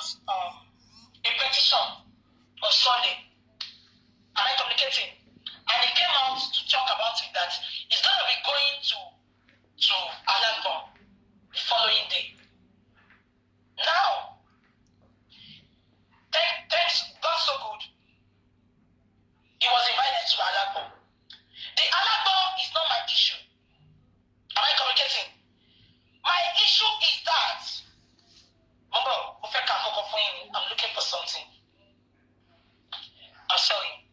out a petition on Sunday. Am I communicating? And he came out to talk about it that he's going to be going to Alagbo the following day. Now, thanks, God so good, he was invited to Alagbo. The Alagbo is not my issue. Am I communicating? My issue is that, I'm looking for something. I'm sorry.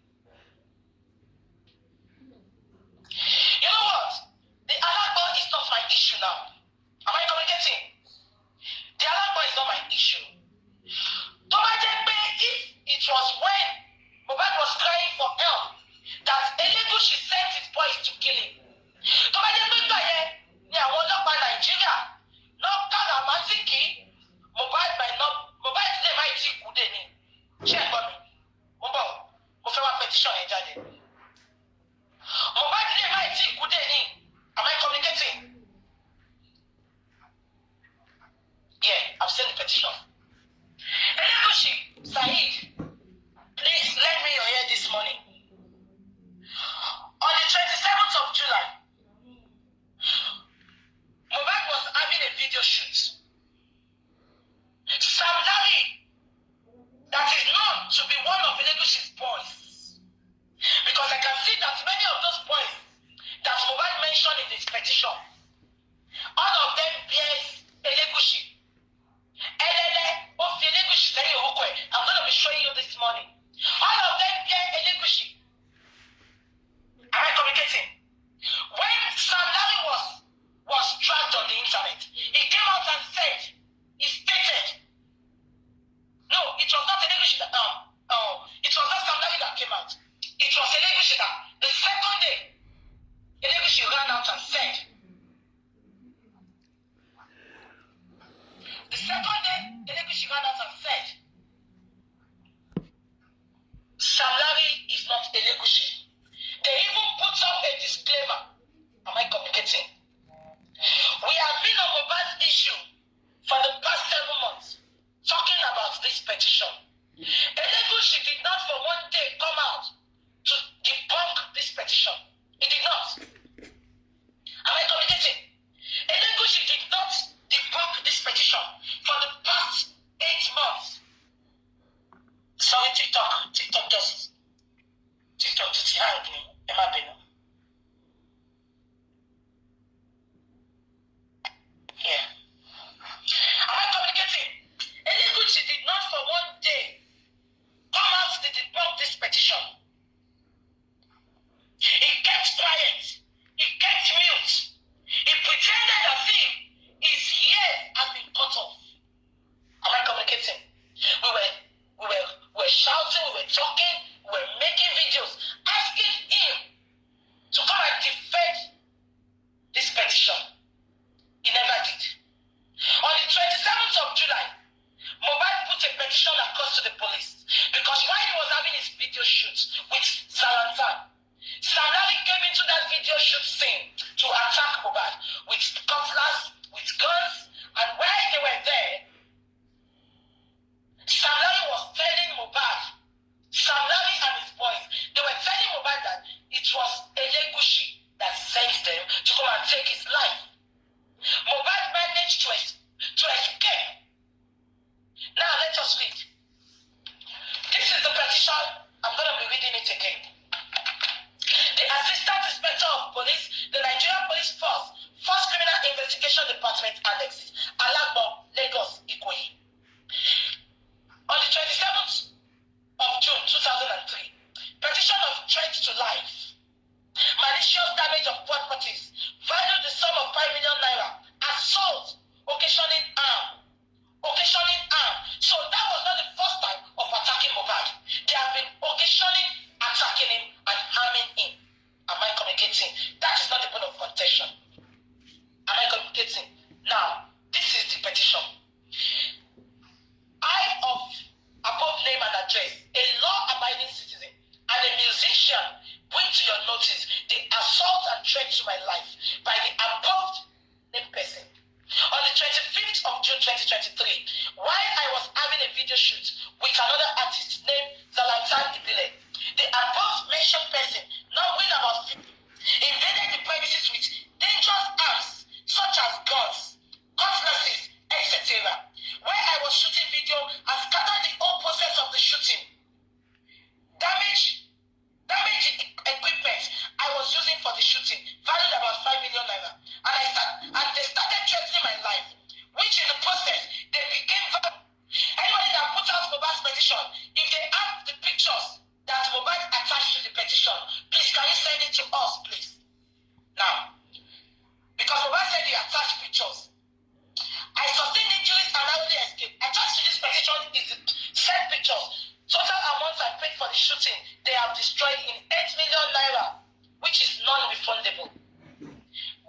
You know what? The Alagbo is not my issue now. Am I communicating? The Alagbo is not my issue. If it was when Mohbad was crying for help that Elegushi sent his boys to kill him. Nigeria, no Karamaziki, Mohbad today might see Kudeni. Check on me. Mohbad petition jáde. Mohbad today might see Kudeni. Am I communicating? Yeah, I've sent the petition. Elegushi, Saheed, please lend me your ear this morning. On the 27th of July, Mohbad was having a video shoot. Sam Larry, that is known to be one of Elegushi's boys, because I can see that many of those boys that Mohbad mentioned in his petition, all of them bears Elegushi. I'm going to be showing you this morning. All of them bear Elegushi. Am I communicating? When Sam Larry was dragged on the internet, he came out and said, he stated, no, it was not Elegushi that, it was not Sam Larry that came out. It was Elegushi that, the second day, Elegushi ran out and said, Sam Larry is not Elegushi. They even put up a disclaimer. Am I communicating? We have been on Mohbad's issue for the past 7 months, talking about this petition. Elegushi did not for one day come out to debunk this petition. He did not. Am I communicating? Elegushi did not debunk this petition for the past 8 months. Sorry, TikTok just hang me. Am I being? Yeah. Am I communicating? Elegushi did not for one day come out to debunk this petition. He kept quiet. He kept mute. He pretended as if his ears had been cut off. Am I communicating? We were shouting, we were talking, we were making videos, asking him to come and defend this petition. He never did. On the 27th of July, Mohbad put a petition across to the police because while he was having his video shoot with Salantan, Sam Larry came into that video shoot scene to attack Mohbad with cutlass, with guns, and while they were there, Sam Larry was telling Mohbad, Sam Larry and his boys, they were telling Mohbad that it was Elegushi that sent them to come and take his life. Mohbad managed to escape. Now let us read. This is the petition. I'm going to be reading it again. The Assistant Inspector of Police, the Nigerian Police Force, First Criminal Investigation Department, Alexis Alagbo, Lagos, video shoot with another artist named Zalatan Ibile. The above mentioned person, not knowing about it, invaded the premises with dangerous arms such as guns, cutlasses, etc. Where I was shooting video and scattered the whole process of the shooting. Damage equipment I was using for the shooting, valued about 5 million naira. And they started threatening my life, which in the process, they became violent. Anybody that put out Mohbad's petition, if they have the pictures that Mohbad attached to the petition, please can you send it to us, please? Now, because Mohbad said he attached pictures. I sustained injuries and narrowly escaped. Attached to this petition is the said pictures. Total amounts I paid for the shooting, they have destroyed in 8 million naira, which is non-refundable.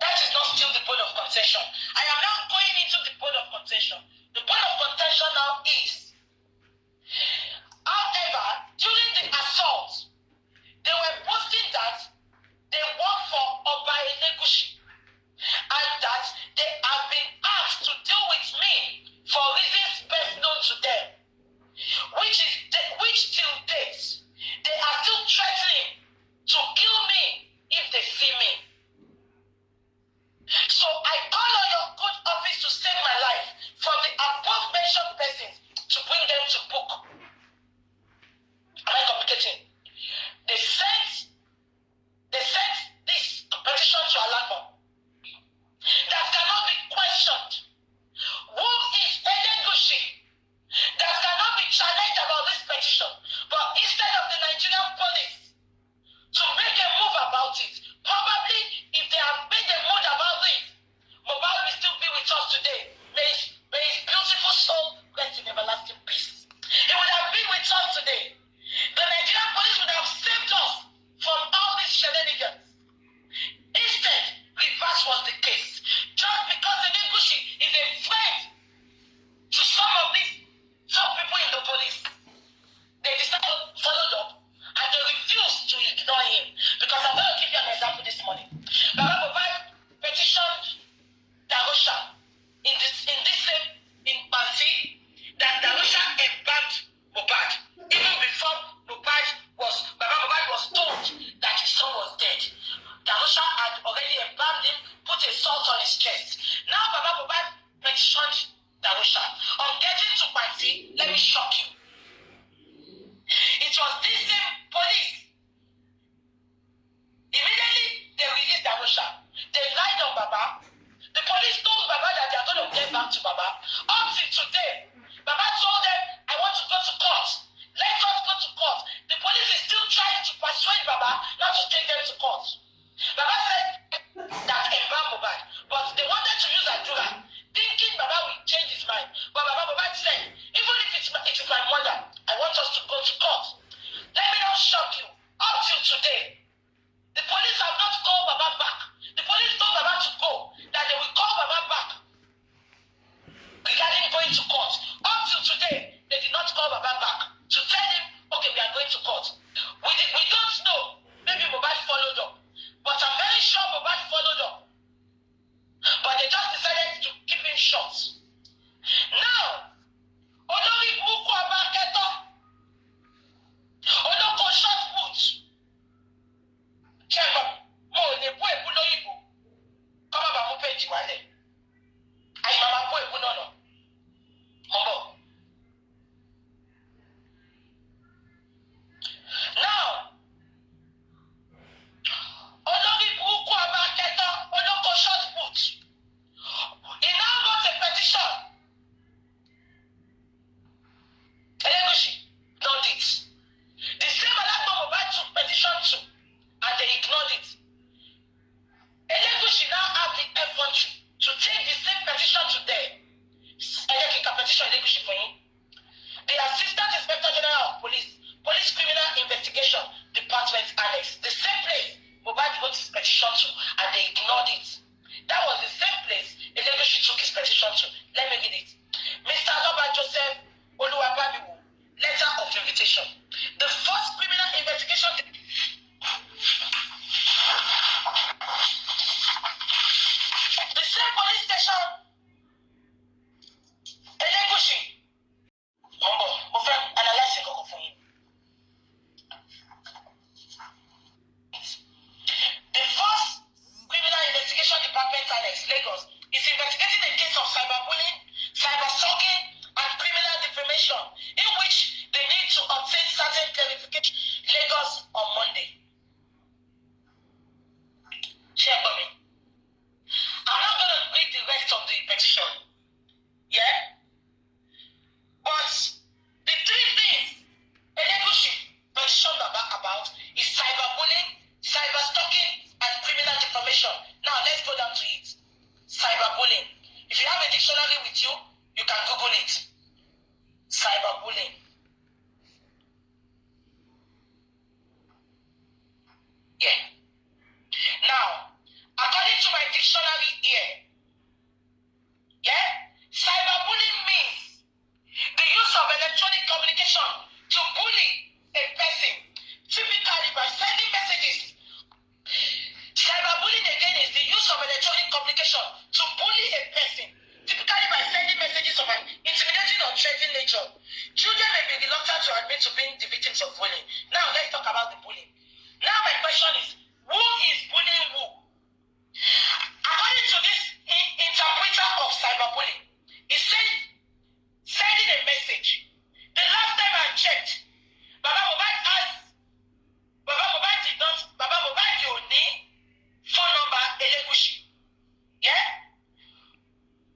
That is not still the point of contention. I am now going into the point of contention. The point of contention now is, however, during the assault, they were posting that they work for Oba Elegushi and that they have been asked to deal with me for reasons best known to them, which till date, they are still threatening to kill me if they see me. So I call on your good office to save my life from the above mentioned persons to bring them to book. Am I communicating? They sent this petition to Alamo that cannot be questioned. Who is Elegushi? That cannot be challenged about this petition. But instead of the Nigerian police to make a move about it, probably if they have made a move about it, Mohbad will still be with us today. May his beautiful soul rest in everlasting peace. He would have been with us today. The Nigerian police would have saved us from all these shenanigans. Instead, reverse was the case. Just because Elegushi is a friend to some people in the police, they decided to follow up and they refused to ignore him. Because I'm going to give you an example this morning. Baba Mohbad petitioned Darusha in Basi that Darusha embarked Mohbad. Even before Baba Mohbad was told that his son was dead. Darusha had already embalmed him, put a salt on his chest. Now Baba Mohbad petitioned Darusha. On getting to Basi, let me shock you. It was this same police. Immediately, they released Darusha. They lied on Baba. The police told Baba that they are going to get back to Baba. Up till today, Baba told them, I want to go to court. Let us go to court. The police is still trying to persuade Baba not to take them to court. Baba said that embalm Mohbad, but they wanted to use Adura, thinking Baba will change his mind. But Baba Mohbad said, even if it is my information in which they need to obtain certain clarification. Lagos on Monday. Share for me. I'm not going to read the rest of the petition. Yeah? But the three things Elegushi petitioned about is cyberbullying, cyberstalking, and criminal defamation. Now let's go down to it. Cyberbullying. If you have a dictionary with you, you can Google it. Cyberbullying. Yeah. Now, according to my dictionary here, yeah, cyberbullying means the use of electronic communication to bully a person, typically by sending messages. Cyberbullying again is the use of electronic communication to bully a person, typically by sending messages of an intimidating or threatening nature. Children may be reluctant to admit to being the victims of bullying. Now let's talk about the bullying. Now my question is, who is bullying who? According to this interpreter of cyberbullying, he said sending a message. The last time I checked, Baba Mohbad did not, Baba Mohbad your name, phone number, Elegushi. Yeah?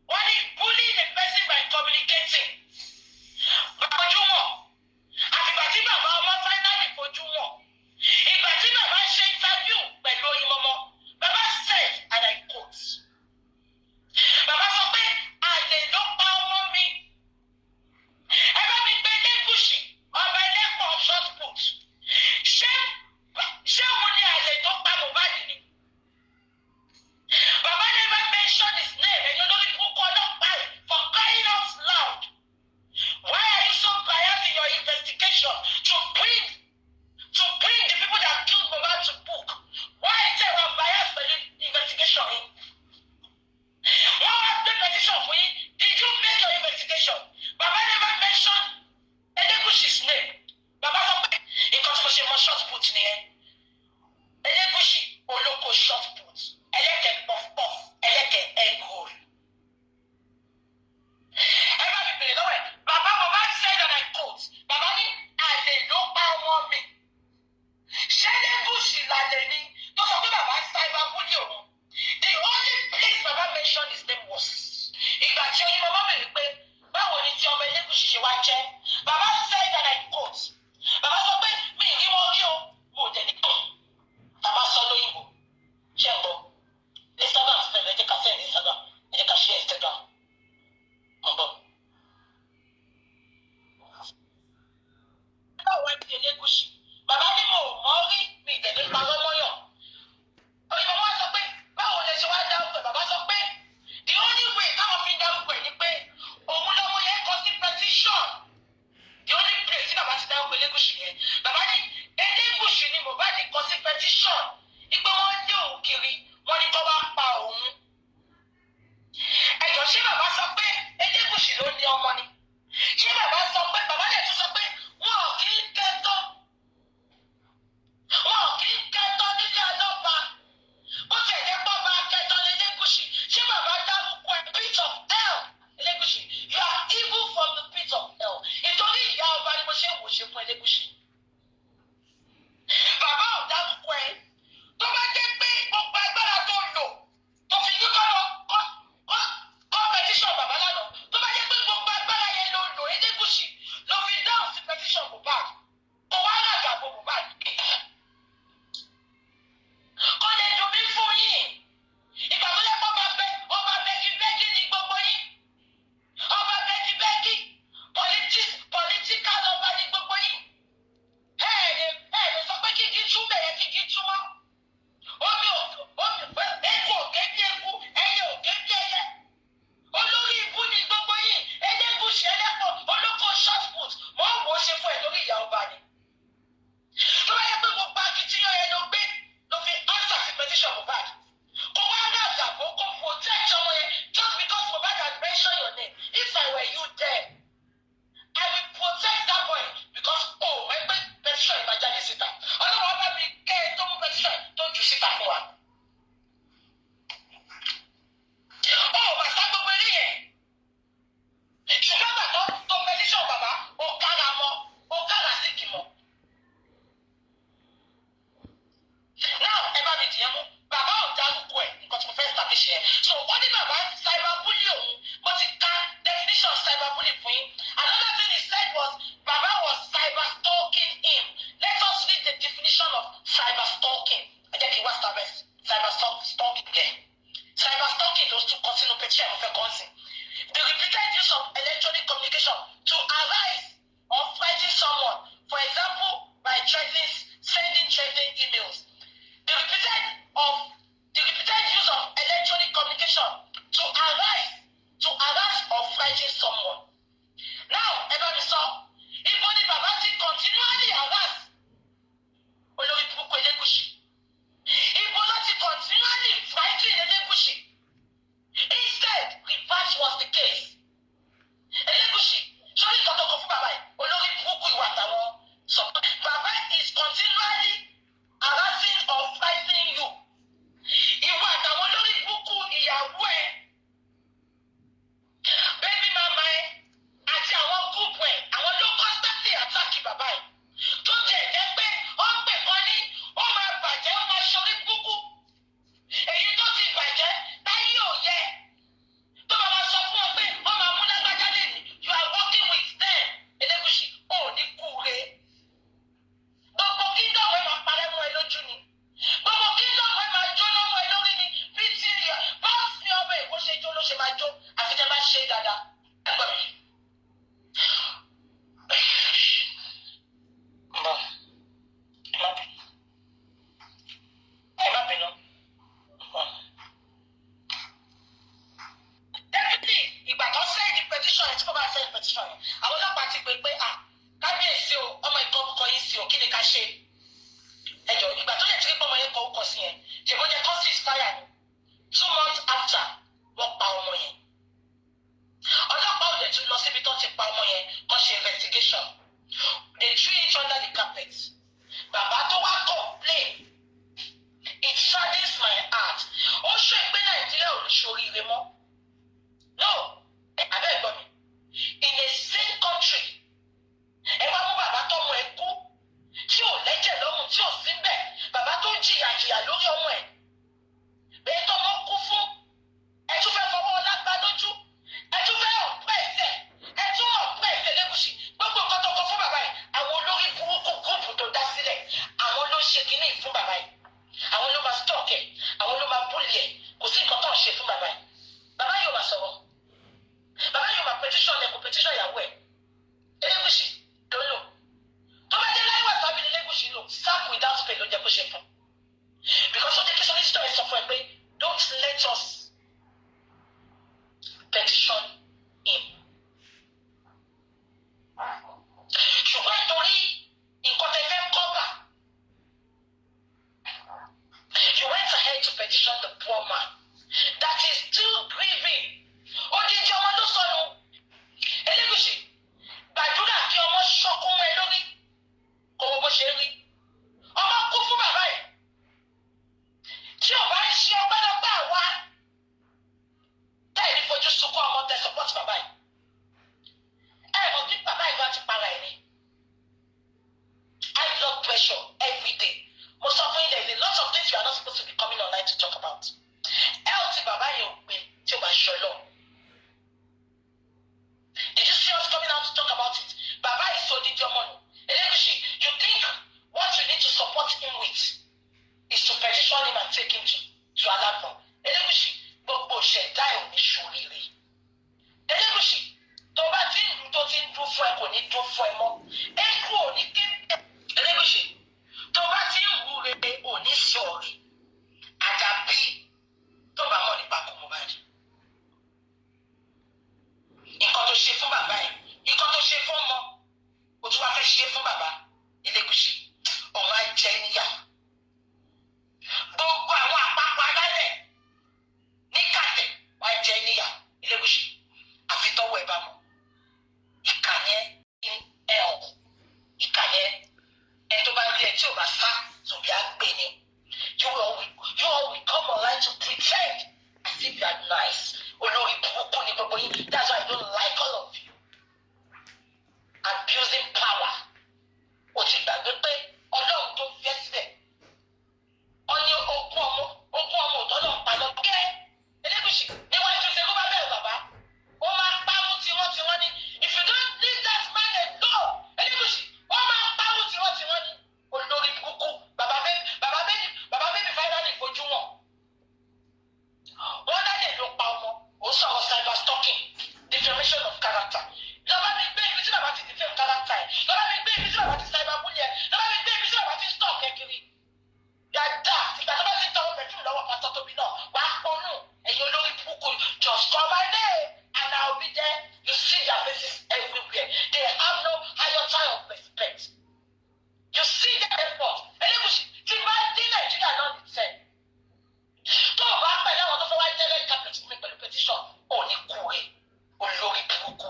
When he bullying a person by communicating, Baba Jumo, àfìgbà tí bàbá ọmọ finally fojú wọn, ìgbà tí bàbá ṣe interview pẹ̀lú Oyinmomo, Baba said, and I quote, Baba sọ pé àlè ló pa ọmọ mi. Ẹ bá mi gbé Elegushi, ọba ẹlẹ́pọ̀ short put. Ṣé òun ni àlè tó pa Mohbad ni? Baba never mentioned his name, and you know the book ọlọ́pàá for crying out loud. Why are you so biased in your investigation to bring the people that killed Mohbad to book? Why is there a bias for the investigation? What was the petition for you? Did you make your investigation? Baba never mentioned Elégùṣì's name. Baba sọ pé nǹkan tí mo ṣe mọ short put nìyẹn. Elégùṣì olóko short put. Ẹlẹ́kẹ̀ puff puff. Ẹlẹ́kẹ̀ egg roll. Ẹ bá mi bèrè lọ́wọ́ ẹ̀. Baba Mohbad said and I quote, Baba ní àlè ló pa ọmọ mi. Ṣé Elégùṣì làlè ni tó sọ pé bàbá cyberbully òun? The only place Baba mentioned his name was ìgbà tí Oyinmomo bèrè pé báwo ni tí ọmọ Elégùṣì ṣe wá jẹ́. Baba said and I quote, Baba sọ pé mi ì rí wọn rí o, mo dẹ̀ ní kàn. Baba sọ lóyìnbó. Ṣé ẹ gbọ́? Instagram fẹ́ ẹ jẹ́ ká send Instagram, ẹ jẹ́ ká share Instagram. Ọ̀bọ̀. Báwo ni ti Elégùṣì? Baba ní mo mọ̀ rí mi ìdẹ̀ ní parọ́ mọ́yàn. Oyinmomo sọ pé báwo lẹ ṣe wá dárúkọ ẹ̀? Baba sọ pé the only way táwọn fi dárúkọ ẹ̀ ni pé òun lọ́mọ yẹn kọ sí petition. The only place tí bàbá ti dárúkọ Elégùṣì yẹn. Bàbá ní Elégùṣì ni Mohbad kọ sí petition. Ìgbé wọn lé òun kiri, wọn ní kó wá pa òun. Ẹ̀jọ̀ ṣé bàbá sọ pé Elégùṣì ló ní ọmọ ni? Ṣé bàbá sọ pé bàbá lè tún sọ pé wọn ò kí ń kẹ́tọ́? Wọn ò kí ń kẹ́tọ́ nílé ọlọ́pàá. Bó ti ẹ̀jẹ̀ pọ̀ bá kẹ́tọ́ ní Elégùṣì. Ṣé bàbá dárúkọ ẹ̀ pit of hell? Elégùṣì, you are evil from the pit of hell. Ìtorí ìyá ọba ni mo ṣe ń wò ṣe fún Elégùṣì. Bàbá ò dárúkọ ẹ̀. Tó bá jẹ́ pé gbogbo agbára tó lò tó fi yí kọ́ petition bàbá lánàá. Tó bá jẹ́ pé gbogbo agbára yẹn ló lò Elégùṣì ló fi dáhùn sí petition Mohbad. Kò wá ràgà bo Mohbad. Kò lè dùn mí fún yín. Ìgbà tó yẹ kó ọba bẹ́kí ní gbogbo yín. Ọba bẹ́kí political ọba ní gbogbo yín. ọlọ́pàá ti pè pé kábíyèsí o ọmọ ìkọ̀ọ̀kan yìí sí o kí ni ká ṣe ẹjọ́ ìgbà tó lè ti rí pé ọmọ yẹn kọ orúkọ sí yẹn ṣèbó jẹ kọ́sì ìsáyà ni 2 months after wọ́n pa ọmọ yẹn ọlọ́pàá ò dẹ̀ tún lọ síbi tó ti pa ọmọ yẹn kó ṣe investigation they threw it under the carpet bàbá tó wá complain it saddens my heart ó ṣe pé nàìjíríà ò ní ṣoríire mọ́ no abẹ́ ẹ̀gbọ́n mi in a same country ẹ wá mú bàbá tó mọ ẹ kú tí ò lẹ́jẹ̀ lọ́rùn tí ò sí bẹ́ẹ̀ bàbá tó jìyà lórí ọmọ ẹ̀ bẹ́ẹ̀ tó mọ́ kú fún ẹ tún fẹ́ fọwọ́ lágbá lójú ẹ tún fẹ́ ọ̀pẹ́ ẹ̀sẹ̀ ẹ tún ọ̀pẹ́ ẹ̀sẹ̀ lẹ́gùsì gbogbo nǹkan tó kọ fún bàbá yìí àwọn olórí burúkú gúùpù tó dá sílẹ̀ àwọn ló ṣe kínní fún bàbá yìí àwọn ló máa stọ̀k ẹ̀ àwọn ló máa búlì ẹ̀ kò sí nǹkan tó ń ṣe fún bàbá yìí bàbá yóò máa sọ̀rọ̀ bàbá yóò máa petition ẹ̀ kò petition ìyàwó ẹ̀ Elégùṣì ló lò tó bá dé láyé wà tàbí Elégùṣì lò sack without pay ló jẹ́ kó ṣe fún because ó jẹ́ kí solicitor ẹ̀ sọ fún ẹ pé don't let us petition him ṣùgbọ́n nítorí nǹkan tẹ fẹ́ cover you went ahead to petition the poor man that is still grieving odidi ọmọ ló sọnù Elégùṣì gbàdúrà kí ọmọ ṣọkún mọ́ ẹ lórí kò wọ́n bó ṣe rí ọmọ kú fún bàbá ẹ̀ tí ò bá ń ṣe ọpẹ́lọpẹ́ àwa tẹ́ẹ̀ ní fojú sunkún ọmọ tẹ support bàbá ẹ̀ ẹ̀ mọ̀ bí bàbá ẹ̀ bá ti para ẹ̀ ní high blood pressure every day mo sọ fún yín there is a lot of things you are not supposed to be coming online to talk about health bàbá yẹn ò gbé tí ò bá ṣọlọ. Did you see us coming out to talk about it? Baba is so did your money. Elégùṣì, you think what you need to support him with is to petition him and take him to Alagbon? Elégùṣì, gbogbo ṣẹ̀dá ẹ̀ ò ní ṣoríire. Elégùṣì, tó bá ti ń tó ti ń dún fún ẹ kò ní dún fún ẹ mọ́. Eku ò ní ké. Elégùṣì, tó bá ti ń wú rere ò ní sọ̀rọ̀. Àdàbí tó bá mọ̀ nípa kò mọ̀ báyìí. Nǹkan tó ṣe fún bàbá ẹ̀ nǹkan tó ṣe fún ọmọ o tún wá fẹ́ ṣe fún bàbá Elégùṣì ọ̀rọ̀ ajẹ́ níyà gbogbo àwọn àpapọ̀ alálẹ̀ ní kàtẹ́ wá jẹ́ níyà Elégùṣì àfi tọ́wọ́ ẹ̀ bá mọ̀ ìkànnì ẹ̀ ọ̀hún ìkànnì ẹ̀ tó bá rí ẹ tí ò bá sá tòbí á gbé ni you all will come online to pretend as if you are nice olórí burúkú ni gbogbo yín that's why I don't like all of you abusing power o ti gbàgbé pé ọlọ́run tó fi ẹ́ sílẹ̀ ọ ní ogún ọmọ òtọ́ náà pa lọ gẹ́ Elégùṣì níwájú ṣe kó bá bẹ̀rù bàbá ó máa párún tiwọn ní if you don't leave that man alone Elégùṣì ó máa párún tiwọn ní olórí burúkú bàbá bẹ́bí finally fojú wọn wọ́n lálẹ́ ló pa ọmọ ó sọ̀rọ̀ cyber stalking defamation of character lọ́ba mi gbé ibi tí bàbá ti defame character ẹ̀ lọ́ba mi gbé ibi tí bàbá ti cyber bully ẹ̀ lọ́ba mi gbé ibi tí bàbá ti stalk ẹ̀ kiri yàda ìgbà tó bá ti tọwọ́ pẹ̀lú lọ́wọ́ pátá tóbi náà wàá pọnú ẹ̀yin olórí burúkú just call my name and I will be there you see their faces everywhere they have no higher time of respect you see their effort Elégùṣì tí bá dín Nàìjíríà náà ní sẹ́ẹ̀ tó o bá pẹ̀lú àwọn tó fẹ́ wáyé tẹ́lẹ̀ kápẹ́tì mi pẹ̀lú petition ò ní kú rẹ̀ olórí burúkú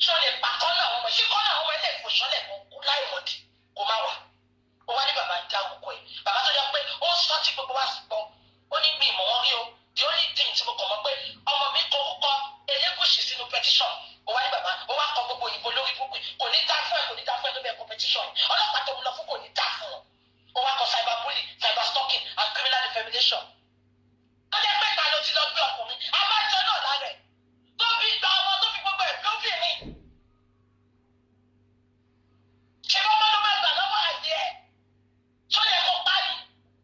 ṣọ lè pa kọ́nà àwọn ọmọ ṣé kọ́nà àwọn ọmọ ilé ìfòsọ́lẹ̀ kó kú láì mọ̀dì kó má wà ó wá ní bàbá ń dá orúkọ ẹ̀ bàbá tó yẹ pé ó sọ tí gbogbo wa sì gbọ́ ó ní bí ìmọ̀ wọn rí o the only thing tí mo kàn mọ́ pé ọmọ mi kọ orúkọ Elégùṣì sínú petition ó wá ní bàbá ó wá kọ gbogbo òyìnbó lórí burúkú kò ní dá fún ẹ kò ní dá fún ẹ tó bẹ́ẹ̀ kọ petition ọlọ́pàá tó ń lọ fún kò ní dá fún ọ ó wá kọ cyber bullying cyber stalking and criminal defamation ó lè pẹ́ ta ló ti lọ gbé ọkùnrin abájọ náà lára ẹ̀ tó fi gba ọmọ tó fi gbogbo ẹ̀ lóbìnrin ṣe bọ́mọ́ ló máa gbà lọ́wọ́ àdé ẹ̀ tó yẹ kó pa ni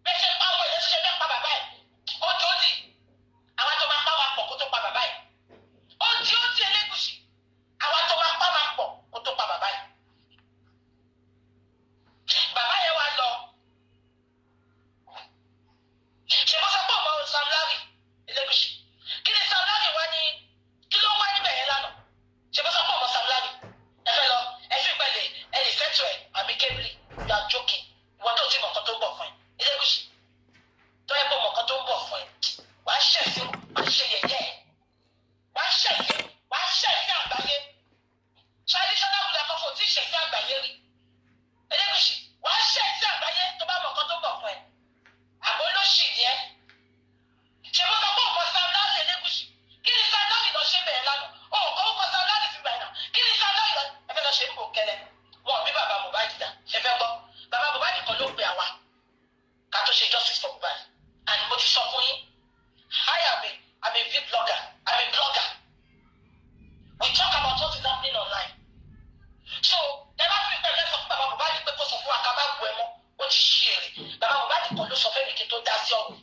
bẹ́ẹ̀ ṣe pa ọmọ ìyẹn tó ṣe fẹ́ pa bàbá ẹ̀ ó tó di àwọn tó máa pa wà pọ̀ kó tó pa bàbá ẹ̀ ó di Elégùṣì àwọn tó máa pa wà pọ̀ kó tó pa bàbá ẹ̀ bàbá yẹn wá lọ ṣe bó ṣẹ̀ sí àgbáyé rí Elégùṣì wàá ṣẹ̀ sí àgbáyé tó bá mọ̀ nǹkan tó bọ̀ fún ẹ àbó ló ṣì ní ẹ ṣe bó sọ pé òkò Sam Larry Elégùṣì kí ni Sam Larry lọ ṣe bẹ̀rẹ̀ lánàá òkò Sam Larry fi gbà náà kí ni Sam Larry lọ ẹ fẹ́ lọ ṣe ipò kẹlẹ wọn bí bàbá Mohbad dà ẹ fẹ́ gbọ́ bàbá Mohbad kan ló pe àwa ká tó ṣe justice for Mohbad and mo ti sọ fún yín I'm a big blogger. I'm a blogger. We talk about what is happening online. So, never feel the rest of Baba Mohbad pé kó sọ fún wa ká má bu ẹ mọ́. Ó ti ṣí èrè. Baba Mohbad kan ló sọ fẹ́mi kí n tó dá sí ọ̀rọ̀.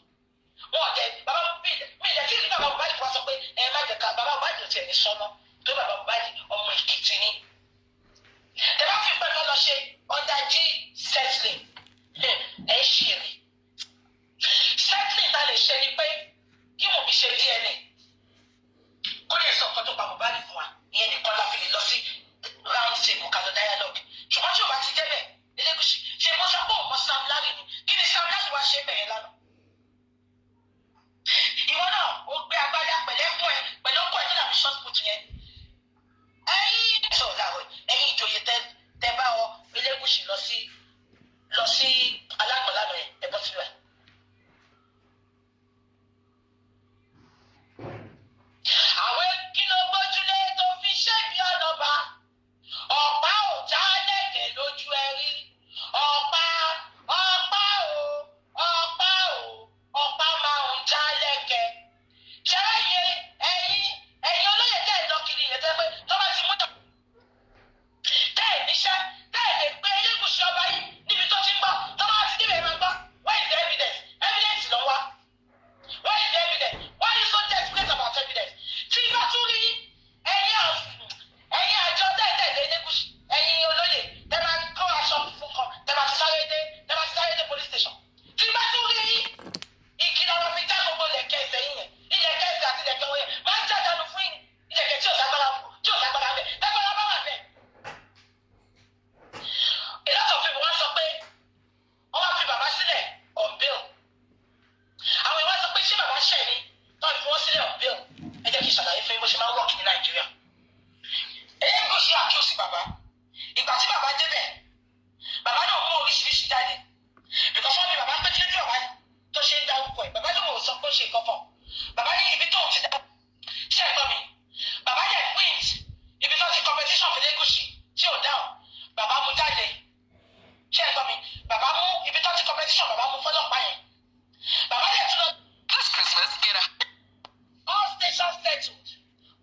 Wọ́n ọ̀dẹ Baba mi ìdẹ̀ tí Baba Mohbad kan sọ pé ẹ má jẹ ká Baba Mohbad ò tiẹ̀ ní sọ́nà tó Baba Mohbad ọmọ Èkìtì ni. Never feel pé kó lọ ṣe ọ̀dájí settling. Ẹ ṣí èrè. Settling ta lè ṣe ni pé kí mo fi ṣe DNA kó lè sọ nǹkan tó pa Mohbad fún wa ìyẹn nìkan la fi lè lọ sí round table kálọ dialogue ṣùgbọ́n tí o bá ti débẹ̀ Elégùṣì ṣe mo sọ pé òun Sam Larry ni kí ni Sam Larry wá ṣe bẹ̀rẹ̀ lánàá ìwọ náà ó gbé agbádá pẹ̀lẹ́kùn ẹ pẹ̀lẹ́kùn ẹ tó dàbí short put yẹn ẹ̀yin sọ̀rọ̀ làwọn ẹ̀yin ìjòyè tẹ bá ọ Elégùṣì lọ sí alágbọ̀lánà yẹn ẹ bọ́ sílẹ̀. Àwọn kìlọ̀ gbójúlé tó fi ṣẹ́bi ọ̀nà bá ọ̀pá ò já lẹ́kẹ̀ lójú ẹ rí ọ̀pá ọ̀pá máa ń já lẹ́kẹ̀. Ṣẹ́yẹ ẹ̀yin olóyè tẹ̀ lọ kiri yẹn tẹ́ pé tó bá ti mú tọ̀ tẹ́ ẹ̀ níṣẹ́ tẹ́ ẹ̀ lè gbé Elégùṣì ọba yìí níbi tó ti ń gbọ́ tó bá ti níbẹ̀ máa gbọ́ where is the evidence? Evidence ló wá. Where is the evidence? Why are you so desperate about evidence? Tí bá tún rí ẹ̀yin àjọ tẹ̀tẹ̀lé Elégùṣì ẹ̀yin olóyè tẹ́ máa kọ́ aṣọ fún kan tẹ́ máa ti sáré dé police station. Tí bá tún rí ìkìlọ̀ ọ̀rọ̀ fi já gbogbo ilẹ̀kẹ̀ ẹsẹ̀ yín yẹn ilẹ̀kẹ̀ ẹsẹ̀ àti ilẹ̀kẹ̀ wọ̀nyẹn máa ń jàdánù fún ilẹ̀kẹ̀ tí ò lágbára bẹ̀ lágbára bá wà bẹ̀. A lot of people wá sọ pé wọ́n wá fi bàbá sílẹ̀ on bail. Àwọn ìwà sọ pé ṣé bàbá ṣẹ̀ ni tọ́jú fún wọn sílẹ̀ on bail ẹ jẹ́ kí n ṣàlàyé fún yín bó ṣe máa ń wọ́ọ̀kì ní Nàìjíríà. Elégùṣì àkíyèsí bàbá ìgbà tí bàbá débẹ̀ bàbá náà mú oríṣiríṣi jáde because wọ́n bí bàbá pé kí lójú bàbá tó ṣe ń dárúkọ ẹ̀ bàbá náà ò sọ pé ó ṣe nǹkan kan bàbá ní ibi tó ti dá ṣe é gbọ́ mi bàbá dẹ̀ wins ibi tó ti competition fún Elégùṣì tí ò dáhùn bàbá mú jáde ṣe é gbọ́ mi bàbá mú ibi tó ti competition bàbá mú fọlọ́pàá yẹn bàbá dẹ̀ tún lọ. This Christmas get a. All stations settled.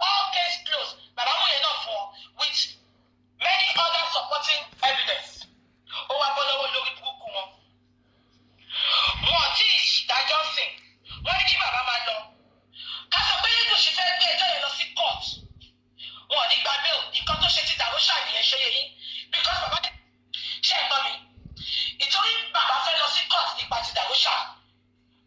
All case closed. Bàbá mú yẹn náà fún ọ with many other supporting evidence. Ó wá bọ́ lọ́wọ́ lórí burúkú wọn. Wọ́n tí ìdájọ́ sìn. Wọ́n ní kí bàbá máa lọ. Ká sọ pé Elégùṣì fẹ́ gbé ẹjọ́ yẹn lọ sí court. Wọ́n ní gba bail. Nǹkan tó ṣe ti Dàróṣà nìyẹn ṣe yẹ yín. Because bàbá ṣe é gbọ́ mi. Ìtorí bàbá fẹ́ lọ sí court nípa ti Dàróṣà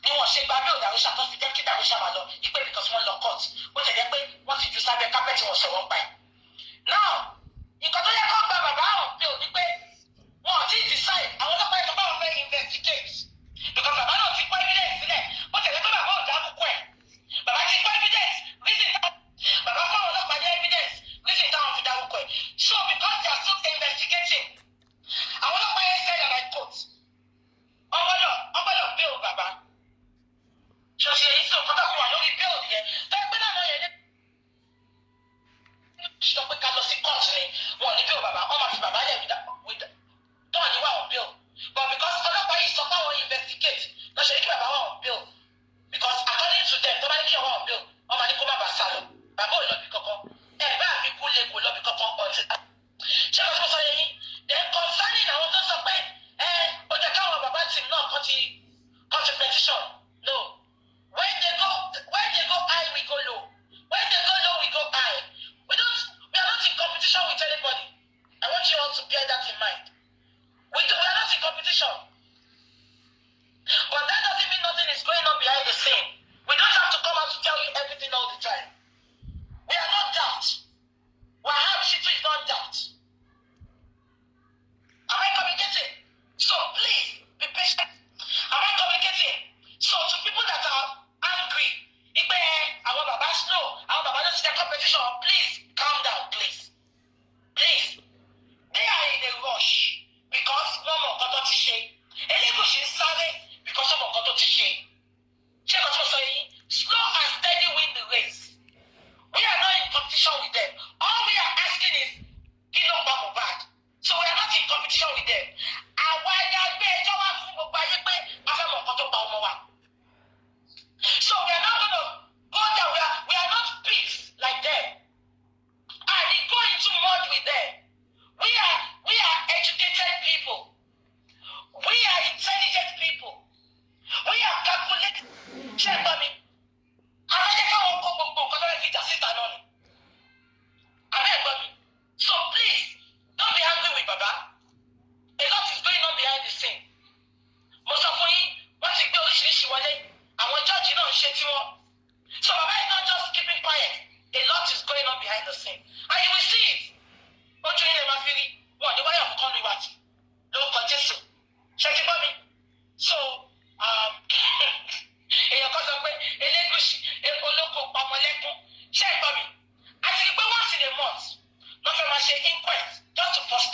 ni wọ́n ṣe gba bail Dàróṣà tó fi jẹ́ kí Dàróṣà máa lọ ìpè because wọ́n lọ court ó ti jẹ́ pé wọ́n ti ju sábẹ́ kápẹ́tì wọn sọ̀rọ̀ ń pa ẹ̀. now nǹkan tó yẹ kó gba bàbá àwọn bail ni pé wọn ò tí ì decide àwọn ọlọ́pàá yẹn tó bá wọn fẹ́ investigate because bàbá náà ti kó evidence sílẹ̀ ó ti jẹ́ pé bàbá ò dá kúkú ẹ̀ bàbá ti kó evidence reason bàbá fún àwọn ọlọ́pàá ní evidence reason táwọn fi dá kúkú ẹ̀ so because they are still investigating àwọn ọlọ́pàá yẹn said and I quote ọgbọ́dọ̀ bail bàbá ṣọṣẹ èyí tó kọ́tà fún wa lórí bíọ́ọ̀dù yẹn tẹ́gbẹ́ náà lọ́yẹ̀ ní. sọ pé ká lọ sí court ni wọn ò ní bíọ́ bàbá wọn máa fi bàbá yẹn tọ́ọ̀ ní wà on bail but because ọlọ́pàá yìí sọ pé àwọn investigate lọ́sẹ̀ ní kí bàbá wà on bail because according to them tó bá ní kí wọ́n wà on bail wọ́n máa ní kó má bàa sá lọ bàbá ò lọ́bì kankan ẹ̀ bá àfi kú lè kó lọ́bì kankan ọ̀tí. ṣé wọ́n tó sọ yẹn yín then concerning àwọn tó sọ pé ó jẹ́ káwọn bàbá tìǹ náà kọ́ ti petition no. When they go high, we go low. When they go low, we go high. We are not in competition with anybody. I want you all to bear that in mind. We are not in competition. But that doesn't mean nothing is going on behind the scene. We don't have to come out to tell you everything all the time. We are not that. Wahab Shitu is not that. Am I communicating? So please be patient. Am I communicating? So to people that are angry, ipe àwọn bàbá slow, àwọn bàbá don't see their competition, please calm down, please. They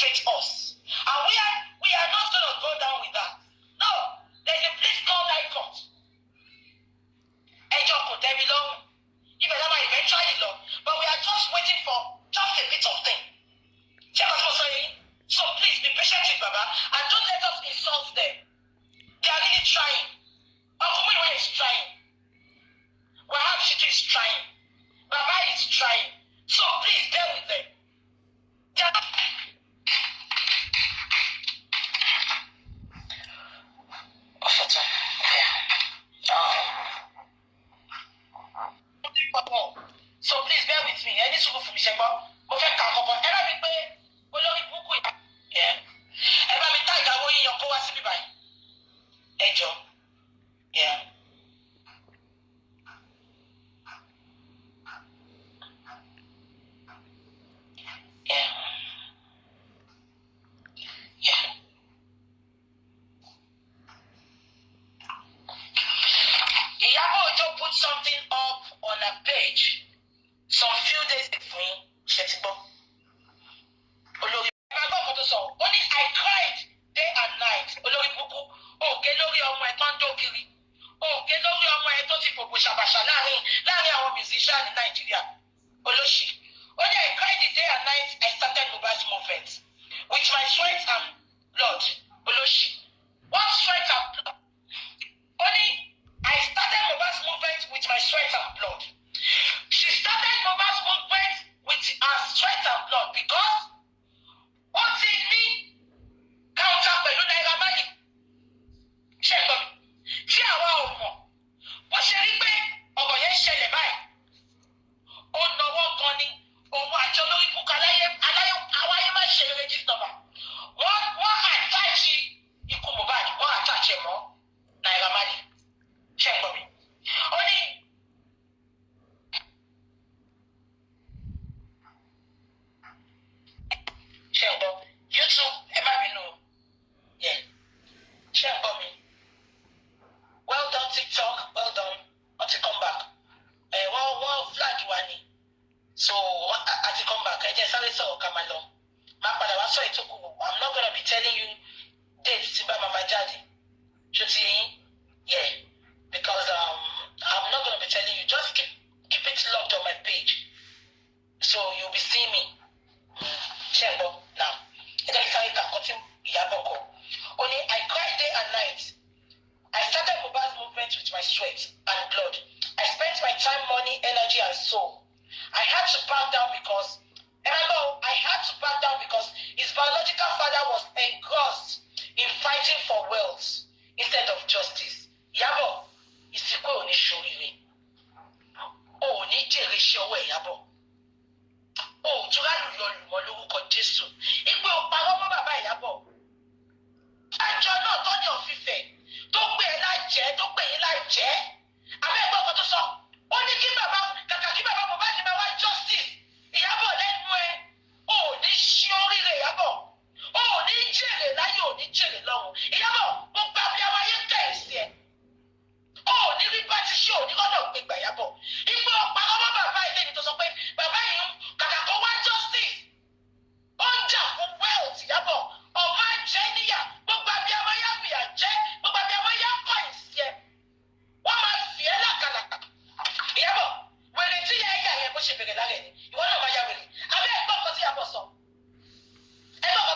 frustrate us. And we are not going to go down with that. No, there's a place called High Court. Ẹjọ́ kò tẹ́mi lọ́rùn. Ibẹ̀ náà máa eventually lọ. But we are just waiting for just a bit of thing. Ṣé àwọn tó sọ yìí? So please be patient with Baba and don't let us insult them. They are really trying. Uncle Muyiwa is trying. Wahab Shittu is trying. Baba is trying. So please bear with them. So please bear with me. Any sùúrù fún mi ṣe gbọ́. Mo fẹ́ kà kọ́kọ́. Ẹ bá mi pé olórí burúkú yìí. Ẹ bá mi tá ìdáwó yíyan kó wá síbí báyìí. Ẹ jọ. Yeah. Iyabo Ojo put something up on her page some few days ago. Ṣètìgbọ́. Olórí ẹgbẹ́ ọkọ̀ tó sọ, ó ní I cried day and night. Olórí burúkú, òkè lórí ọmọ ẹ̀ tó ń dókiri. Òkè lórí ọmọ ẹ̀ tó ti fògbò ṣàbàṣà láàrin àwọn musician ní Nàìjíríà. Olóṣì. Ó ní I cried day and night. I started Mohbad's movement with my sweat and blood. Olóṣì. What sweat and blood? Ó ní I started Mohbad's movement with my sweat and blood. She started Mohbad's movement with her sweat and blood because ó ti ní counter pẹ̀lú Naira Marley. Ṣé ẹ gbọ́ mi? Tí àwa ò mọ̀, bó ṣe rí pé ọ̀rọ̀ yẹn ṣẹlẹ̀ báyìí. Ó nọwọ́ gan ni òun àjọ lórí búkọ aláyé má ṣe register number. Wọ́n àtàjì ikú Mohbad, wọ́n àtàjì ẹ̀ mọ́ Naira Marley. Ṣé ẹ gbọ́ mi? Ó ní ṣé ẹ gbọ́? YouTube ẹ má bínú. Ṣé ẹ gbọ́ mi? Well done TikTok, well done. Wọ́n ti come back. Wọ́n flag wa ni. So a ti come back. Ẹ jẹ́ sáré sọ̀rọ̀ ká máa lọ. Máa padà wá sọ ètò kù. I'm not gonna be telling you dates tí bá máa jáde. Ṣé ti yín? Yeah. Because I'm not gonna be telling you. Just keep it logged on my page. So you'll be seeing me. Ṣé ẹ gbọ́? Now, ẹ jẹ́ kí sáré kà kọ́ tí Ìyábọ̀ kọ. Ó ní I cried day and night. I started Mohbad's movement with my sweat and blood. I spent my time, money, energy, and soul. I had to back down because, I had to back down because his biological father was engrossed in fighting for wealth instead of justice. Ìyábọ̀, ìsìnkú ò ní ṣoríire. O ò ní jèrè iṣẹ́ ọwọ́ Ìyábọ̀. O ò túra lùmọ̀ lórúkọ Jésù. Ìpè ò parọ́ mọ́ bàbá Ìyábọ̀. Àjọ náà tó ní òfìfẹ́ tó gbé ẹ lájẹ́ tó gbé yín lájẹ́. Abẹ́ ẹgbẹ́ ọkọ̀ tó sọ, ó ní kí bàbá Mohbad máa wá justice. Ìyábọ̀ lẹ́nu ẹ, o ò ní ṣí oríire Ìyábọ̀. O ò ní jèrè láyé, ò ní jèrè lọ́run. Ìyábọ̀, mo gba bí àwọn ayé tẹ̀ ẹ́ sí ẹ. O ò ní rí bá ti ṣe òní lọ́dọ̀ gbégbà Ìyábọ̀. Ìgbé ọ̀pá ọmọ bàbá ilé ni tó sọ pé bàbá yìí kàkà kó wá justice. Ó ń jà fún wealth Ìyábọ̀. Ọ̀gá jẹ́ níyà, gbogbo àbí ọmọ yá fìyà jẹ́, gbogbo àbí ọmọ yá kọ̀ ìsì ẹ̀. Wọ́n máa fi ẹ́ làkàlàkà. Ìyábọ̀, wèrè tí yẹ bó ṣe bèrè lára ẹ̀ ni, ìwọ náà máa ya wèrè. Abẹ́ ẹ̀gbọ́n kan tí Ìyábọ̀ sọ. Ẹ̀gbọ́n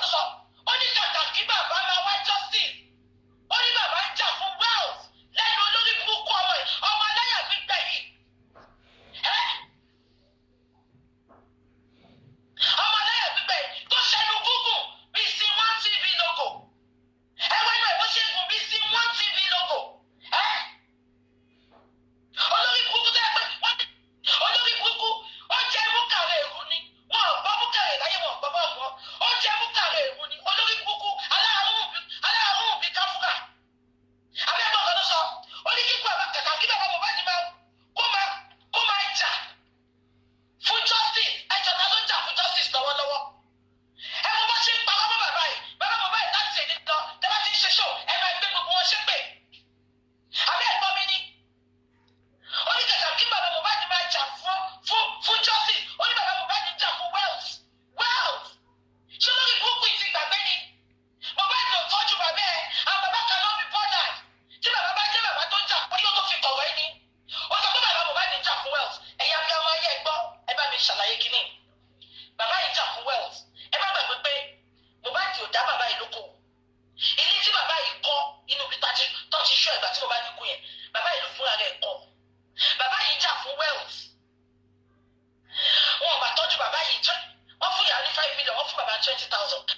1,000.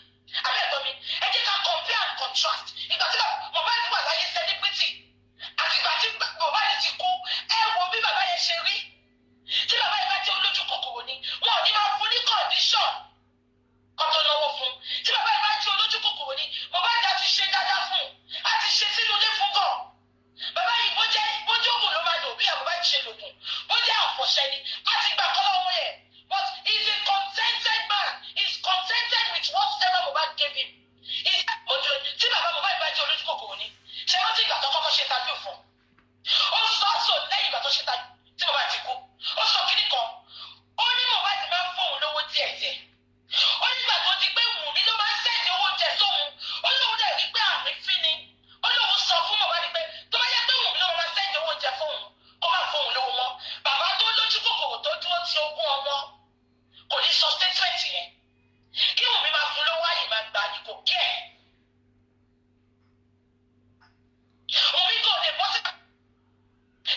Abẹ́ẹ̀gbọ́n mi, ẹ jẹ́ ká compare and contrast. Ìgbà tí Mohbad wà láyé celebrity àti ìgbà tí Mohbad ti kú, ẹ wo bí bàbá yẹn ṣe rí. Tí bàbá yẹn bá jẹ́ olójú kòkòrò ni, wọn ò ní máa fún ní condition kan tó náwó fún. Tí bàbá yẹn bá jẹ́ olójú kòkòrò ni, Mohbad á ti ṣe dáadáa fún un, á ti ṣe sínú ilé fún gan. Bàbá yìí bójú ògùn ló máa lò bí àwọn bá ti ṣe lògùn, bójú àfọ̀ṣẹ́ ni, á ti gbà kọ́ lọ́wọ́ yẹn. But he's a contented man. He's contented with whatever Mohbad gave him. Tí bàbá Mohbad bá jẹ́ olójú kòkòrò ni, ṣé wọ́n ti gbà tó kọ́kọ́ ṣe tàbí òfin? Ó sọ lẹ́yìn ìgbà tó ṣe tàbí tí Mohbad ti kú. Ó sọ kíní kan. Ó ní Mohbad máa ń fóun lówó díẹ̀díẹ̀. Ó nígbà tó di pé Wùmí ló máa ń sẹ́ẹ̀dì owó jẹ sóhun. Ó lóun dẹ̀ rí pé àrífín ni. Ó lóun sọ fún Mohbad pé tó bá yẹ pé Wùmí ló máa sẹ́ẹ̀dì owó jẹ fóun, kó má fóun lówó mọ́. Bàbá tó lójú kòkòrò tó dúró ti ogún ọmọ kò ní sọ statement yẹn. Kí Wùmí máa fún lówó àyè máa gbà ní kò kí ẹ̀. Wùmí kò lè bọ́ síta.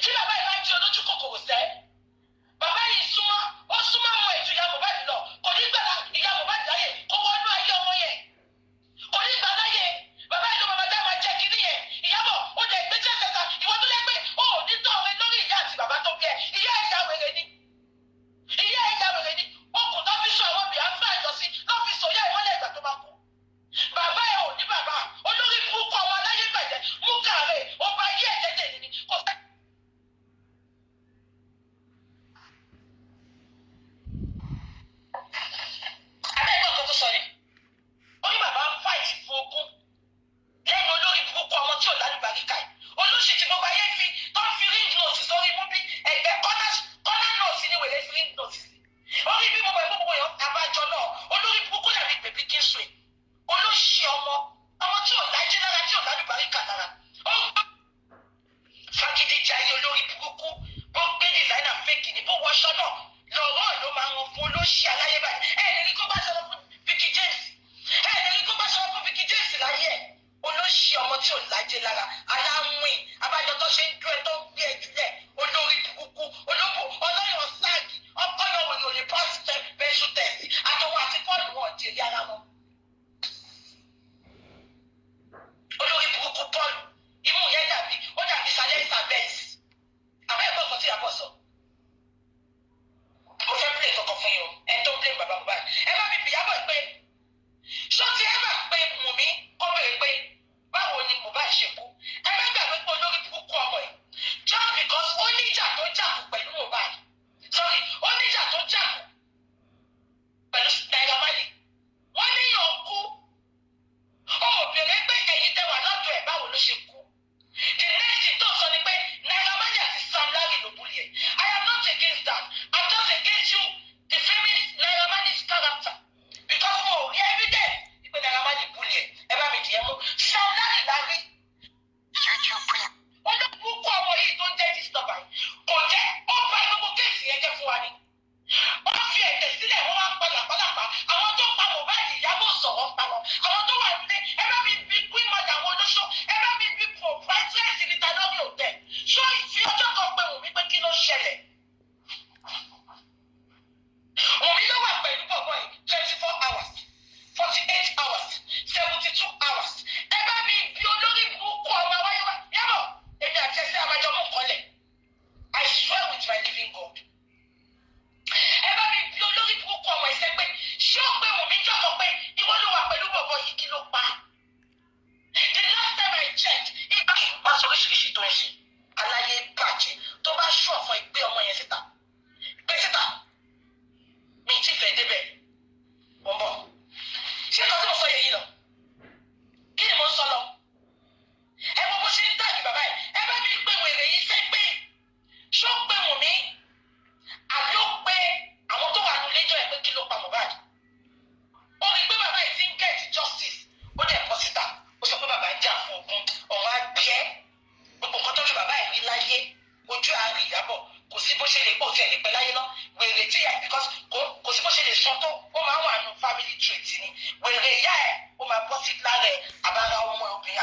Tí bàbá yìí bá jí olójú kòkòrò sẹ́, bàbá yìí ó súnmọ́ àwọn ètò ìyá Mohbad lọ. Kò ní gbà ìyá Mohbad láyè kó wọnú ayé ọmọ yẹn. Kò ní gbà láyè. Bàbá yìí ló máa jẹ́ kiri yẹn. Ìyábọ̀ ó lè gbé jẹ́sẹ̀ta. Ìwọ tó lẹ́ pé ó ní tọ̀ọ̀rẹ́ lórí ìyá àti bàbá tó bí ẹ. Ìyá ẹ̀yà wèrè ni. Ìyá ẹ̀yà wèrè ni. Okùn tó fi sọ àwọn Biafra àjọsí ló fi sọ ìyá ìmọ́lẹ̀ ìgbà tó máa kú. Bàbá ẹ̀ ò ní bàbá. Olórí burúkú ọmọ aláyé bàjẹ́. Mú kàrẹ́ ọba ayé ẹ̀jẹ̀ ni. Kò fẹ́. Abẹ́gbẹ́ ọ̀kan tó sọ ni. Ó ní bàbá ń fáìtì fún ogún. Lẹ́yìn olórí burúkú ọmọ tí ò lálùbáríkà yìí. Olóṣì tí gbogbo ayé tó ń fi ring nose sórí mú bí ẹgbẹ́ corner nose ni wèrè fi ring nose sí. Orí bí mo bọ̀ gbogbo èèyàn abájọ náà, olórí burúkú dàbí bèbí Kingsway. Olóṣì ọmọ tí ò lájẹ lára tí ò lálùbáríkà lára. Ó ń gbọ́ fagídí jayé olórí burúkú bó gbé designer fake ni bó wọṣọ náà lọ́rọ̀ ló máa ń wọn fún olóṣì aláyébáyé. Ẹ̀ẹ́dẹ̀rí kó bá sọ̀rọ̀ fún Vicky James. Ẹ̀ẹ́dẹ̀rí kó bá sọ̀rọ̀ fún Vicky James láyé ẹ̀. Olóṣì ọmọ tí ò lájẹ lára aláwìn abájọ tó ṣe ń dúró tó ń gbé ẹjúlẹ̀ olórí burúkú olóbò ọlọ́yọ̀ sáàgì ọkọ̀yọ̀ wòye òní pásítẹ̀ bẹ́ẹ̀sù tẹ̀sí àtọwọ́ àti Pọ́ọ̀lù wọn ti rí ara wọn. Olórí burúkú Pọ́ọ̀lù imú yẹn dàbí Silencer Benz. Àbẹ́ ẹ̀gbọ́n kan tí a bọ̀ sọ. Mo fẹ́ play kankan fún yín o ẹ tó play bàbá Mohbad. Ẹ bá mi bìyàbọ̀ pé ṣó ti ẹ bá pé Wùmí kó bèrè pé báwo ni Mohbad ṣe kú. Ẹ bá gbàgbé pé olórí burúkú ọmọ yìí just because ó níjà tó jàkú pẹ̀lú Mohbad. Sorry, ó níjà tó jàkú pẹ̀lú Naira Marley. Wọ́n níyàn kú. Ó bèrè pé ẹ̀yin tẹ wà lọ́dọ̀ ẹ̀ báwo ló ṣe kú. The next thing tó sọ ni pé Naira Marley àti Sam Larry ló bully ẹ̀. I am not against that. I'm just against you defaming Naira Marley's character. Because mo rí evidence pé Naira Marley bully ẹ̀. Ẹ bá mi dìé mú. Sam Larry lárí. Wọ́n ló kúkú ọmọ yìí tó ń jẹ́ disturber yìí. Kò jẹ́ ó bá gbogbo kéèsì yẹn jẹ́ fún wa ni. Wọ́n fi ẹ̀jẹ̀ sílẹ̀ wọ́n wá pa làpálàpá. Àwọn tó pa Mohbad Ìyábọ̀ sọ̀rọ̀ ń pa wọn. Àwọn tó wà nílé ẹ bá mi bí queen mother àwọn olóṣó. Ẹ bá mi bí proprietress níta lórí òtẹ́. Ṣó ìfi ọjọ́ kan pé Wùmí pé kí ló ṣẹlẹ̀? Wùmí ló wà pẹ̀lú bọ̀bọ̀ yìí 24 hours, 48 hours, 72 hours. Ẹ bá mi bí olórí burúkú ọmọ wáyé wá. Yábọ̀, èmi àti ẹsẹ̀ àbájọ mú kọ́lẹ̀. I swear with my living God. Ẹ bá mi bí olórí burúkú ọmọ ẹsẹ̀ pé ṣé ó pé Wùmí jọ̀kọ̀ pé ìwọ ló wà pẹ̀lú bọ̀bọ̀ yìí kí ló pa? The last time I checked, ìgbà ìgbà sọ oríṣiríṣi tó ń ṣe. Aláyé bàjẹ́ tó bá ṣú ọ̀fọ̀ ìgbé ọmọ yẹn síta. Gbé síta. Mi ì tí fẹ́ débẹ̀. Mo ń bọ̀. Ṣé kí ọdún mo sọ yẹ yìí lọ? Kí ni mo ń sọ lọ? Ẹ wo bó ṣe ń tàbí bàbá yìí. Ẹ bá mi pé wèrè yìí fẹ́ pé ṣó pé Wùmí àbí ó pé àwọn tó wà ní ilé-ẹjọ́ ẹ̀ pé kí ló pa Mohbad. Ó rí pé bàbá yìí ti ń get justice. Ó dẹ̀ bọ́ síta. Ó sọ pé bàbá ń jà fún ogún. Ọ̀rọ̀ àgbẹ̀ gbogbo nǹkan tó ju bàbá yìí rí láyé ojú àárín Ìyábọ̀ kò sí bó ṣe lè pọ̀ tí ẹ̀ lè pẹ́ láyé náà. Wèrè tí yà because kò sí bó ṣe lè sọ tó ó máa wà nù family trait ni. Wèrè ìyá ẹ̀ ó máa bọ́ sí lára ẹ̀ àbára ọmọ obìnrin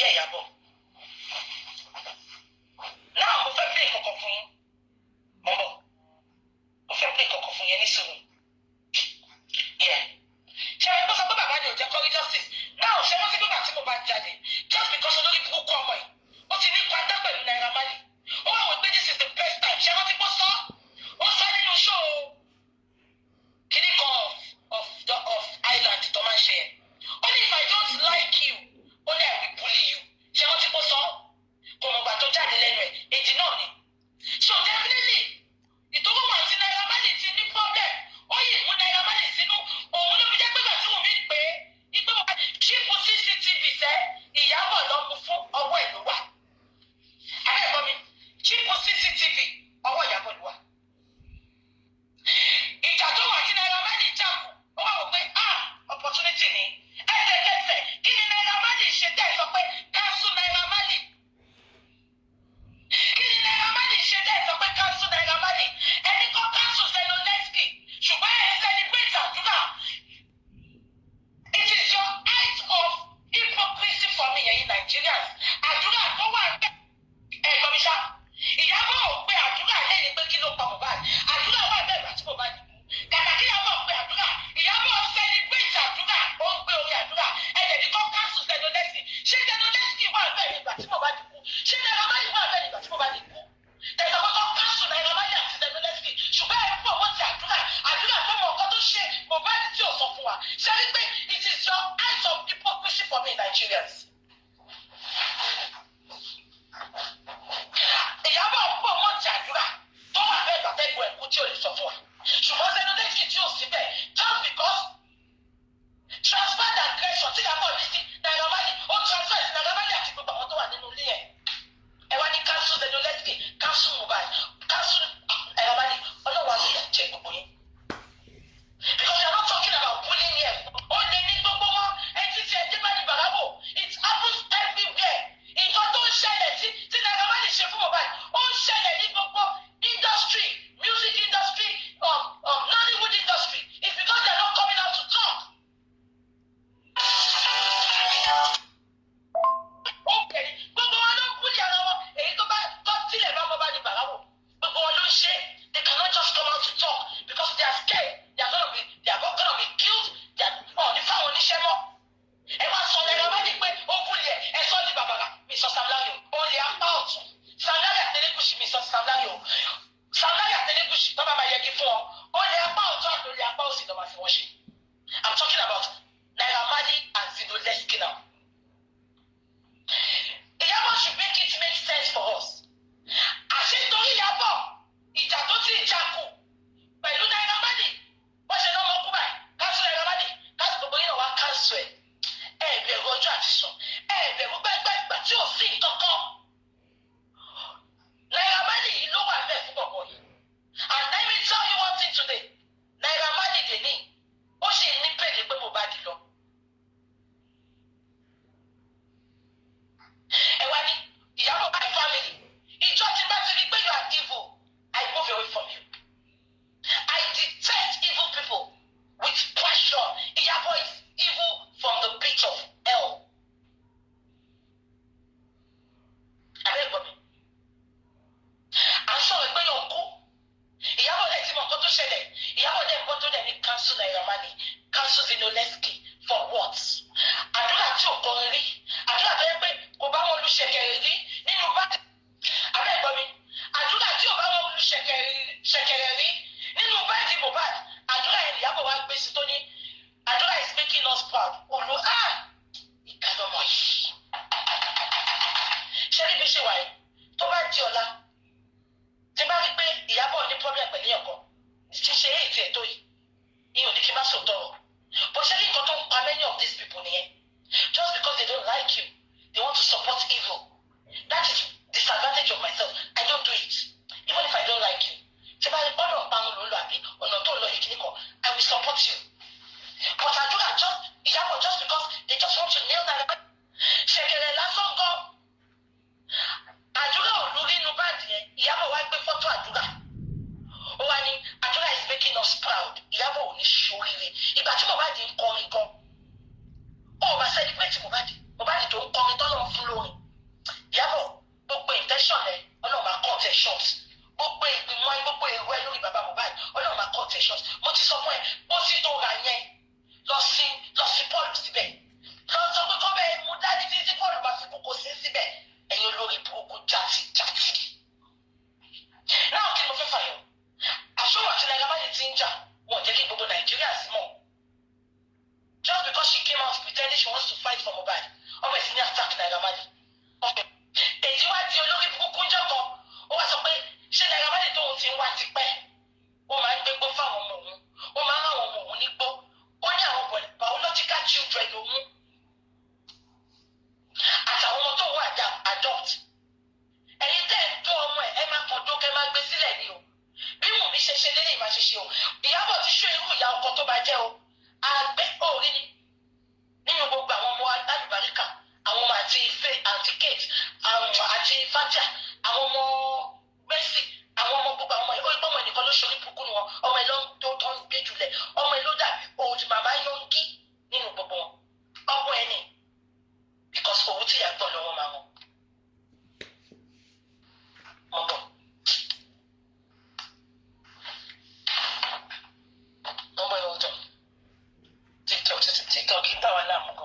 Yeah, Ìyábọ̀. Now, mo fẹ́ play kọ̀kọ̀ fún yín. Mọ̀mọ́. Mo fẹ́ play kọ̀kọ̀ fún yín ní sùúrù. Yeah. Ṣé ẹ tó sọ pé bàbá ni ò jẹ́ kọ́rí justice? Now, ṣé wọ́n ti gbọ́dọ̀ tí mo bá jáde? Just because olórí burúkú ọmọ yìí. Ó ti ní kwanta pẹ̀lú Naira Marley. Ó wà wọ́n pé this is the best time. Ṣé wọ́n ti kó sọ? Ó sọ nínú show kìíní kan of Island tó máa ń ṣe ẹ̀. Only if I don't like you, only I will bully you. Ṣé wọ́n ti kó sọ? Kò mọ̀gbà tó jáde lẹ́nu ẹ̀, èdè náà ni. So definitely, ìtòwò wà tí Naira Marley ti ní problem. Ó yìí mú Naira Marley sínú. Òun ló fi jẹ́ pé gbà tí Wùmí pé ìgbé wọn ṣípù CCTV sẹ́ Ìyábọ̀ lọ mú fún ọwọ́ ìlú wa. Abẹ́ẹ̀kọ́ mi, ṣípù CCTV ọwọ́ Ìyábọ̀ ló wà. Ìjà tó wà tí Naira Marley jà kù, ó wà wò pé opportunity ni. Ẹsẹ̀kẹsẹ̀ kí ni Naira Marley ṣe tẹ́ ẹ sọ pé cancel Naira Marley? Kí ni Naira Marley ṣe tẹ́ ẹ sọ pé cancel Naira Marley? Ẹni kan cancel Zelensky, ṣùgbọ́n ẹ celebrate àdúrà. It is your height of hypocrisy for me, ẹ̀yin Nigerians. Àdúrà tó wà ẹ̀gbọ́n mi ṣá. Ìyábọ̀ ò pé àdúrà lẹ́yìn pé kí ló pa Mohbad. Àdúrà wà bẹ́ẹ̀ gbà tí Mohbad kú. Kàkà kí Ìyábọ̀ pé àdúrà. Ìyábọ̀ celebrate àdúrà. Ó ń gbé orí àdúrà. Ẹ̀jẹ̀ ní kọ́ cancel Zelensky. Ṣé Zelensky wà bẹ́ẹ̀ nígbà tí Mohbad kú? Ṣé Naira Marley wà bẹ́ẹ̀ nígbà tí Mohbad kú? Tẹ̀sán kọ́kọ́ cancel Naira Marley àti Zelensky. Ṣùgbọ́n ẹ̀ pọ̀ wọ́n ti àdúrà. Àdúrà tó mọ̀ ọ̀kan tó ṣe Mohbad tí ò sọ fún wa. Ṣé rí pé it is your height of hypocrisy for me, Nigerians? Ìyábọ̀ pọ̀ wọ́n ti àdúrà tó wà bẹ́ẹ̀ gbàtẹ́gbọ̀ ẹ̀kú tí ò lè sọ fún wa. Ṣùgbọ́n Zelensky tí ò sí bẹ́ẹ̀ just because transfer the aggression tí Ìyábọ̀ ní sí Naira Marley ó transfer sí Naira Marley àti gbogbo àwọn tó wà nínú ilé ẹ̀. Ẹ wá ní cancel Zelensky, cancel Mohbad, cancel Naira Marley, ọlọ́wọ́ àti ìyàjẹ́ gbogbo yín. Because we are not talking about bullying here. Ó lè ní gbogbo wọn ẹtí tí ẹ dé bá ní bàrábò. It happens everywhere. Nǹkan tó ń ṣẹlẹ̀ tí Naira Marley ṣe fún Mohbad ó ń ṣẹlẹ̀ ní gbogbo industry, music industry, Nollywood industry. It's because they are not coming out to talk. Ó bẹ̀rẹ̀ gbogbo wọn ló ń bully ara wọn. Èyí tó bá tilẹ̀ bá Mohbad ní bàrábò. Gbogbo wọn ló ń ṣe. They cannot just come out to talk because they are scared. They are gonna be killed. Ní fáwọn oníṣẹ́ mọ́. Ẹ wá sọ Naira Marley pé ó bully ẹ sọ di bàbàrà. Mi sọ Sam Larry o. Ó lè apá ọ̀tún. Sam Larry àtẹlẹ́gùsì mi sọ Sam Larry o. Sam Larry àtẹlẹ́gùsì tó bá máa yẹgi fún ọ. Ó lè apá ọ̀tún àti ó lè apá òsì lọ́ máa fi wọ́n ṣe. I'm talking about Naira Marley and Zelensky now. Ìyábọ̀ should make it make sense for us. Àṣetorí Ìyábọ̀ ìjà tó ti jà kù pẹ̀lú Naira Marley wọ́n ṣe lọ́mọ kú báyìí káṣù Naira Marley káṣù gbogbo yìí náà wá káṣù ẹ̀. Ẹ bẹ̀rù ọjọ́ àti sùn. Ẹ bẹ̀rù gbẹ́gbẹ́ ìgbà tí ò sí kankan. Naira Marley yìí ló wà bẹ́ẹ̀ fún bọ̀bọ̀ yìí. And let me tell you one thing today. Naira Marley dè ní ó sì ní pèlè pé Mohbad lọ. Ẹ wá ní Ìyábọ̀ my family. Ìjọ tí bá ti rí pé you are evil, I move away from you. I detest evil people with passion. Ìyábọ̀ is evil from the pit of hell. Abẹ́gbọ́n mi. À ń sọ̀rọ̀ pé yóò kú. Ìyábọ̀ dẹ̀ ti mọ̀ nǹkan tó ṣẹlẹ̀. Ìyábọ̀ dẹ̀ gbọ́ tó dẹ̀ ní cancel Naira Marley, cancel Zelensky for what? Àdúrà tí ò kọrin rí. Àdúrà tó yẹ pé kò bá wọn lu ṣẹ̀kẹ̀rẹ̀ rí nínú báàgì. Abẹ́gbọ́n mi. Àdúrà tí ò bá wọn lu ṣẹ̀kẹ̀rẹ̀ rí nínú báàgì Mohbad. Àdúrà yẹn Ìyábọ̀ wá gbé sí tó ní. Àdúrà is making us proud. Olú ìkàlọ́mọ yìí. Ṣé níbi ṣe wáyé? Tó bá di ọ̀la. Tí bá rí pé Ìyábọ̀ ní problem pẹ̀lú ẹ̀kọ́. Ṣíṣe èyí ti ètò yìí. Ìyẹn ò ní kí n má sọ tọrọ. Bó ṣe rí nǹkan tó ń pa many of these people nìyẹn. Just because they don't like you, they want to support evil. That is disadvantage of myself. I don't do it. Even if I don't like you. Tí bá rí ọ̀nà ọ̀pá-ń lò lọ àbí ọ̀nà tó lọ ìkíní kan, I will support you. But àdúrà Ìyábọ̀ just because they just want to nail Naira Marley. Ṣẹ̀kẹ̀rẹ̀ lásán gan. Àdúrà ò lórí inú báàdì yẹn. Ìyábọ̀ wá gbé fọ́tò àdúrà. Ó wá ní àdúrà is making us proud. Ìyábọ̀ ò ní ṣoríire. Ìgbà tí Mohbad ń kọrin gan. Ó bá celebrate Mohbad tó ń kọrin tọ́lọ́ fún lórí. ló máa fi kókó sí síbẹ̀ ẹ̀yin olórí burúkú játijàti. Náà kí ni mo fẹ́ fàyọ? Àṣọwọ́ àti Naira Marley ti ń jà wọ́n jẹ́ kí gbogbo Nàìjíríà sí mọ̀. Just because she came out pretending she wants to fight for Mohbad, ọmọ ìsìn ní attack Naira Marley. Èyí wá di olórí burúkú ń jọkọ, ó wá sọ pé ṣé Naira Marley tóun ti ń wá tipẹ́, ó máa ń gbégbó fáwọn ọmọ òun, ó máa ń rán àwọn ọmọ òun nígbó, ó ní àwọn biological children òun àtàwọn ọmọ tó wà adopt. Ẹ̀yin tẹ́ ẹ̀ tó ọmọ ẹ̀ máa kàn tó kẹ́ máa gbé sílẹ̀ ni o. Bí Wùnmí ṣe ṣe lélẹ́yìn máa ṣe ṣe o. Ìyábọ̀ ti ṣó irú ìyá ọkọ tó bá jẹ́ o. Àgbẹ̀ òrí ni nínú gbogbo àwọn ọmọ alálùbáríkà, àwọn ọmọ àti Kate, àti Fatia, àwọn ọmọ Mercy, àwọn ọmọ gbogbo àwọn ọmọ ẹ̀ ó gbọ́ ọmọ ẹnìkan ló ṣorí burúkú ni wọn, ọmọ ẹ̀ ló ń tó ń gbé jùlẹ̀, ọmọ ẹ̀ ló dàbí old mama yọ̀ǹgì nínú gbogbo wọn. Ọmọ ẹ̀ ni because owó tí ìyá gbọ́ lọ́wọ́ máa wọn. Ọmọ ẹ̀ ọ̀dọ̀ TikTok kí n bá wa láàmú gan.